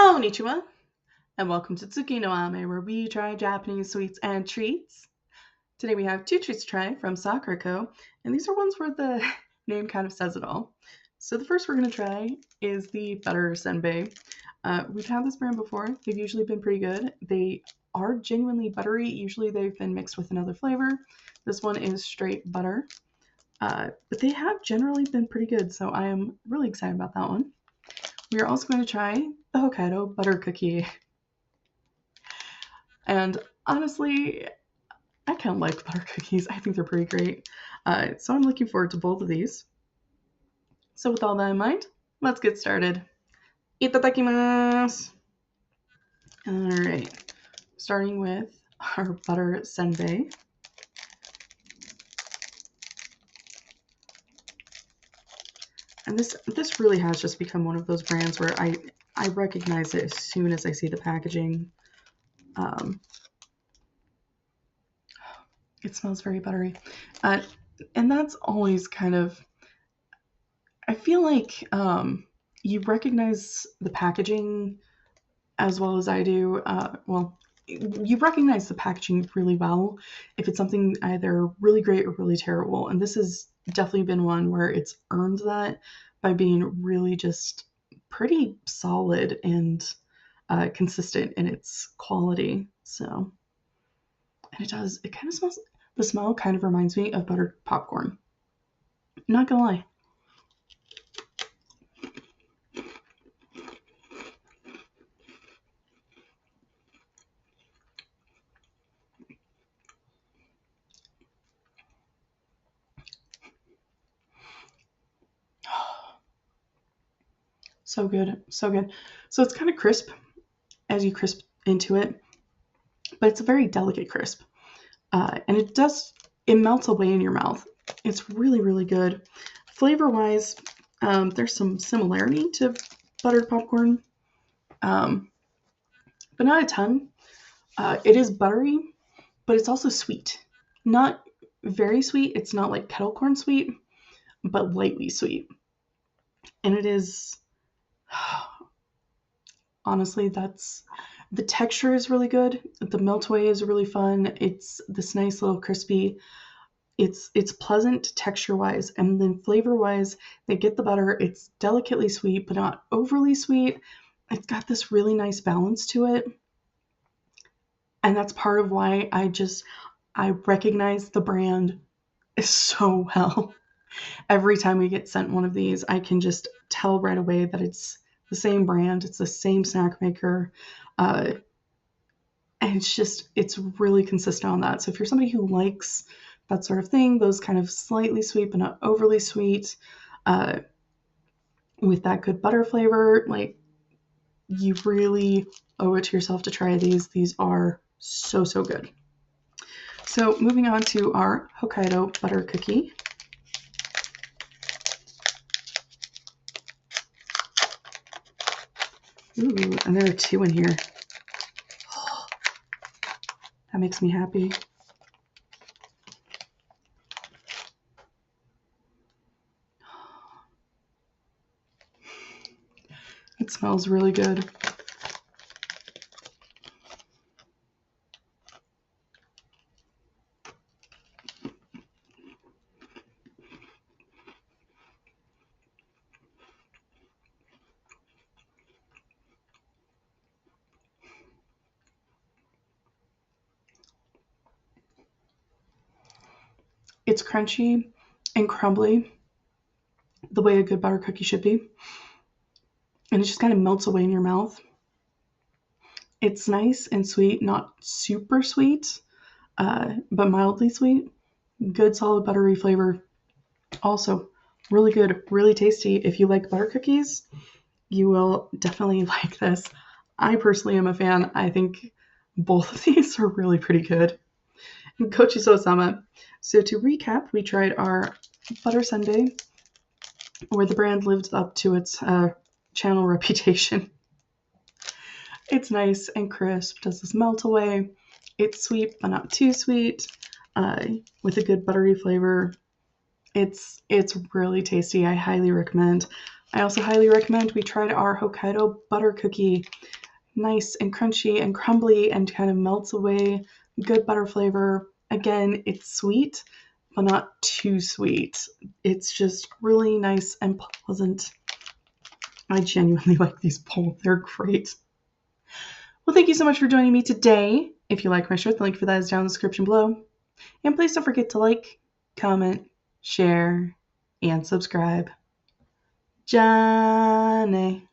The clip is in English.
Konnichiwa, and welcome to Tsuki no Ame, where we try Japanese sweets and treats. Today we have two treats to try from Sakura Co., and these are ones where the name kind of says it all. So the first we're going to try is the Butter Senbei. We've had this brand before. They've usually been pretty good. They are genuinely buttery. Usually they've been mixed with another flavor. This one is straight butter. But they have generally been pretty good, so I am really excited about that one. We are also going to try the Hokkaido butter cookie. And honestly, I kind of like butter cookies. I think they're pretty great. So I'm looking forward to both of these. So with all that in mind, let's get started. Itadakimasu! Alright, starting with our butter senbei. And this really has just become one of those brands where I recognize it as soon as I see the packaging. It smells very buttery. And that's always kind of, I feel like you recognize the packaging as well as I do. You recognize the packaging really well if it's something either really great or really terrible. And this has definitely been one where it's earned that by being really just pretty solid and consistent in its quality. So, and it kind of smells, the smell kind of reminds me of buttered popcorn. Not gonna lie. So good, so good. So it's kind of crisp as you crisp into it, but it's a very delicate crisp. And it melts away in your mouth. It's really, really good. Flavor-wise, there's some similarity to buttered popcorn, but not a ton. It is buttery, but it's also sweet. Not very sweet. It's not like kettle corn sweet, but lightly sweet. And it is, honestly, the texture is really good. The melt away is really fun. It's this nice little crispy. It's pleasant texture wise, and then flavor wise, they get the butter. It's delicately sweet, but not overly sweet. It's got this really nice balance to it, and that's part of why I recognize the brand so well. Every time we get sent one of these, I can just tell right away that it's the same brand, it's the same snack maker, and it's really consistent on that. So if you're somebody who likes that sort of thing, those kind of slightly sweet but not overly sweet, with that good butter flavor, like, you really owe it to yourself to try these. These are so, so good. So moving on to our Hokkaido butter cookie. Ooh, and there are two in here. Oh, that makes me happy. It smells really good. It's crunchy and crumbly the way a good butter cookie should be. And it just kind of melts away in your mouth. It's nice and sweet, not super sweet, but mildly sweet. Good, solid, buttery flavor. Also, really good, really tasty. If you like butter cookies, you will definitely like this. I personally am a fan. I think both of these are really pretty good. Gochiso-sama. So to recap, we tried our butter sundae, where the brand lived up to its channel reputation. It's nice and crisp, does this melt away. It's sweet, but not too sweet, with a good buttery flavor. It's really tasty. I highly recommend. I also highly recommend we tried our Hokkaido butter cookie. Nice and crunchy and crumbly and kind of melts away. Good butter flavor. Again, it's sweet, but not too sweet. It's just really nice and pleasant. I genuinely like these both. They're great. Well, thank you so much for joining me today. If you like my shirt, the link for that is down in the description below. And please don't forget to like, comment, share, and subscribe. Johnny.